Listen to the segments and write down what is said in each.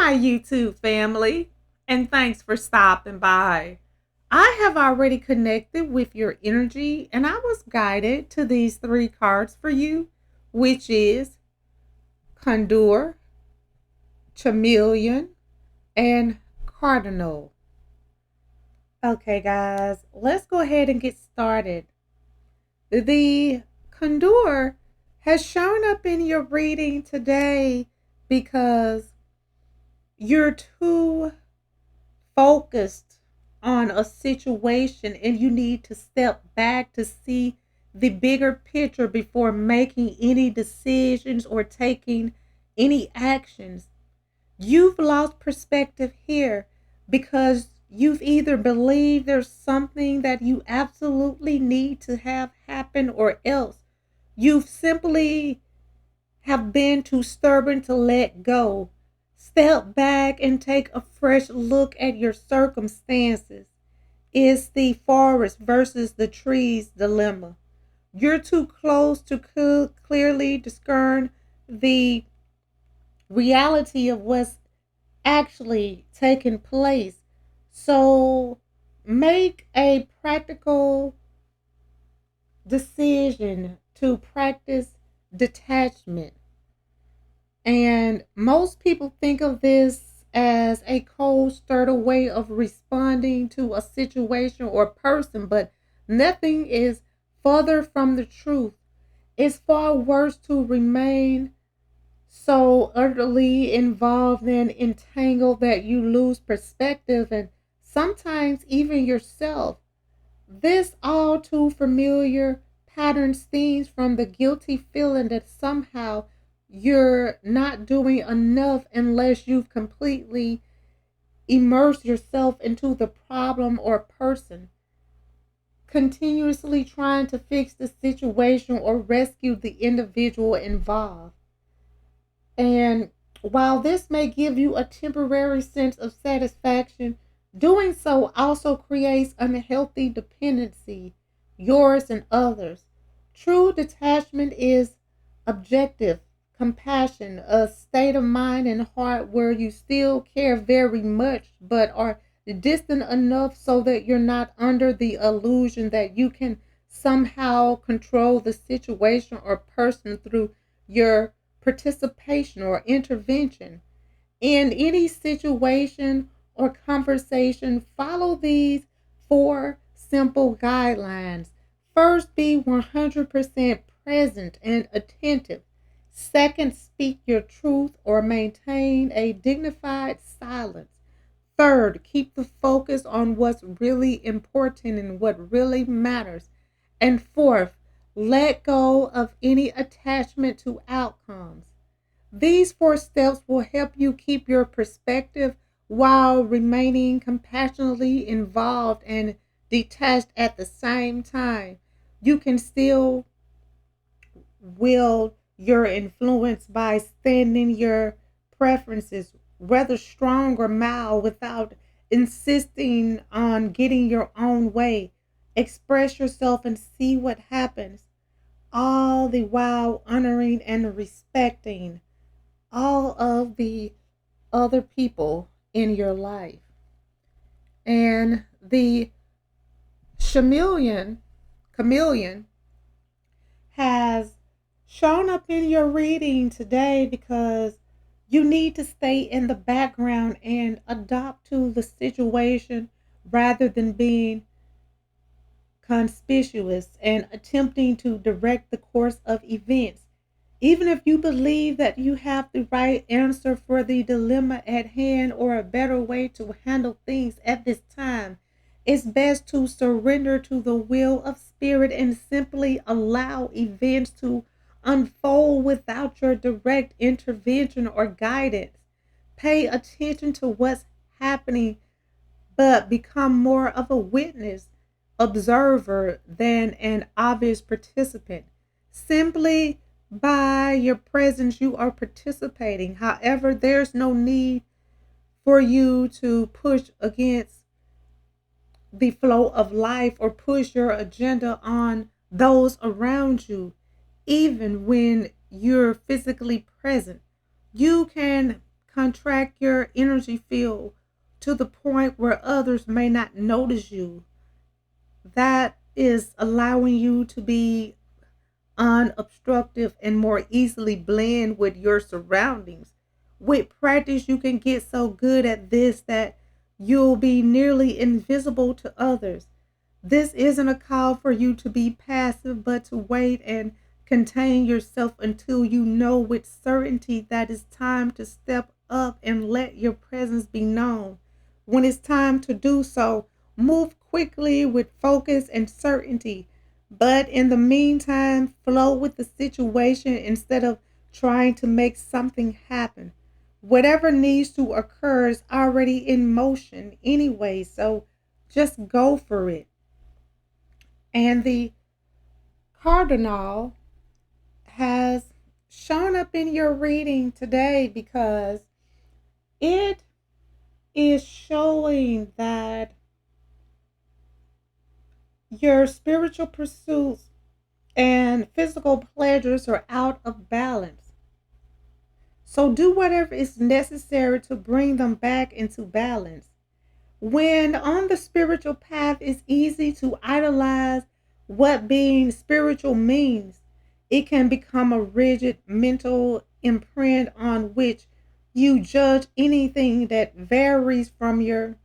my YouTube family, and thanks for stopping by. I have already connected with your energy, and I was guided to these three cards for you, which is Condor, Chameleon, and Cardinal. Okay, guys, let's go ahead and get started. The Condor has shown up in your reading today because you're too focused on a situation and you need to step back to see the bigger picture before making any decisions or taking any actions. You've lost perspective here because you've either believed there's something that you absolutely need to have happen, or else you've simply have been too stubborn to let go. Step back and take a fresh look at your circumstances. It's the forest versus the trees dilemma. You're too close to clearly discern the reality of what's actually taking place. So make a practical decision to practice detachment. And most people think of this as a cold, sturdy way of responding to a situation or person, but nothing is further from the truth. It's far worse to remain so utterly involved and entangled that you lose perspective and sometimes even yourself. This all too familiar pattern stems from the guilty feeling that somehow you're not doing enough unless you've completely immersed yourself into the problem or person, continuously trying to fix the situation or rescue the individual involved. And while this may give you a temporary sense of satisfaction, doing so also creates unhealthy dependency, yours and others. True detachment is objective compassion, a state of mind and heart where you still care very much but are distant enough so that you're not under the illusion that you can somehow control the situation or person through your participation or intervention. In any situation or conversation, follow these four simple guidelines. First, be 100% present and attentive. Second, speak your truth or maintain a dignified silence. Third, keep the focus on what's really important and what really matters. And fourth, let go of any attachment to outcomes. These four steps will help you keep your perspective while remaining compassionately involved and detached at the same time. You can still wield your influence by standing your preferences, whether strong or mild, without insisting on getting your own way. Express yourself and see what happens, all the while honoring and respecting all of the other people in your life. And the chameleon has shown up in your reading today because you need to stay in the background and adapt to the situation rather than being conspicuous and attempting to direct the course of events. Even if you believe that you have the right answer for the dilemma at hand or a better way to handle things at this time, it's best to surrender to the will of spirit and simply allow events to unfold without your direct intervention or guidance. Pay attention to what's happening, but become more of a witness, observer than an obvious participant. Simply by your presence, you are participating. However, there's no need for you to push against the flow of life or push your agenda on those around you, even when you're physically present. You can contract your energy field to the point where others may not notice you. That is allowing you to be unobstructive and more easily blend with your surroundings. With practice, you can get so good at this that you'll be nearly invisible to others. This isn't a call for you to be passive, but to wait and contain yourself until you know with certainty that it's time to step up and let your presence be known. When it's time to do so, move quickly with focus and certainty. But in the meantime, flow with the situation instead of trying to make something happen. Whatever needs to occur is already in motion anyway, so just go for it. And the cardinal has shown up in your reading today because it is showing that your spiritual pursuits and physical pleasures are out of balance. So do whatever is necessary to bring them back into balance. When on the spiritual path, it's easy to idolize what being spiritual means. It can become a rigid mental imprint on which you judge anything that varies from your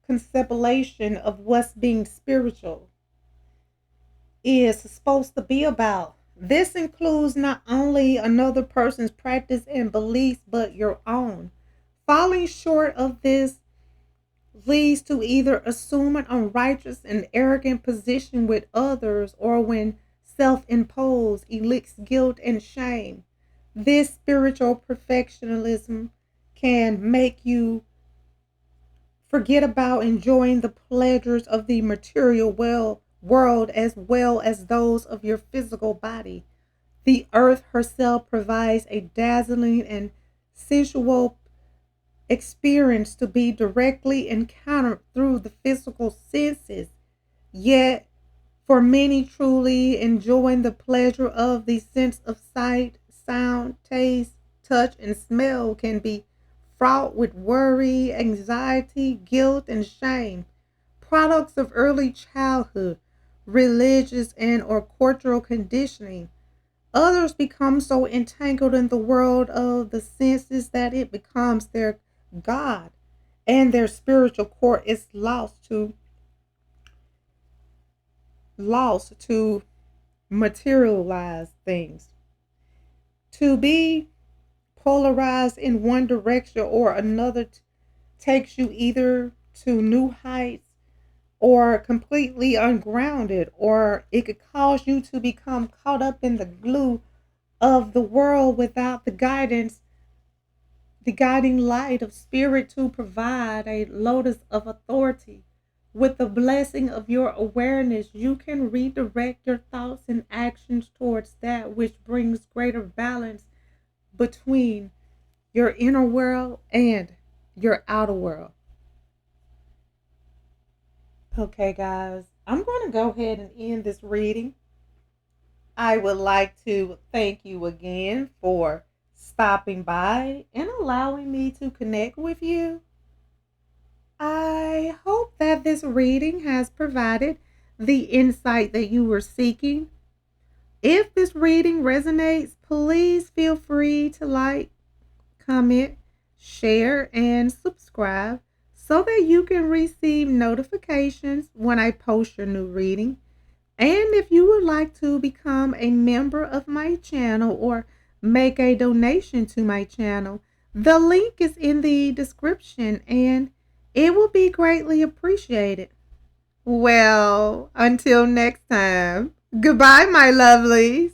conception of what's being spiritual is supposed to be about. This includes not only another person's practice and beliefs, but your own. Falling short of this leads to either assume an unrighteous and arrogant position with others, or when self-imposed elicits guilt and shame. This spiritual perfectionism can make you forget about enjoying the pleasures of the material world as well as those of your physical body. The earth herself provides a dazzling and sensual experience to be directly encountered through the physical senses. Yet, for many, truly enjoying the pleasure of the sense of sight, sound, taste, touch, and smell can be fraught with worry, anxiety, guilt, and shame. Products of early childhood, religious and or cultural conditioning. Others become so entangled in the world of the senses that it becomes their God, and their spiritual core is lost to materialize things. To be polarized in one direction or another takes you either to new heights or completely ungrounded, or it could cause you to become caught up in the glue of the world without the guiding light of spirit to provide a lotus of authority. With the blessing of your awareness, you can redirect your thoughts and actions towards that which brings greater balance between your inner world and your outer world. Okay, guys, I'm going to go ahead and end this reading. I would like to thank you again for stopping by and allowing me to connect with you. I hope that this reading has provided the insight that you were seeking. If this reading resonates, please feel free to like, comment, share, and subscribe so that you can receive notifications when I post your new reading. And if you would like to become a member of my channel or make a donation to my channel, the link is in the description and it will be greatly appreciated. Well, until next time, goodbye, my lovelies.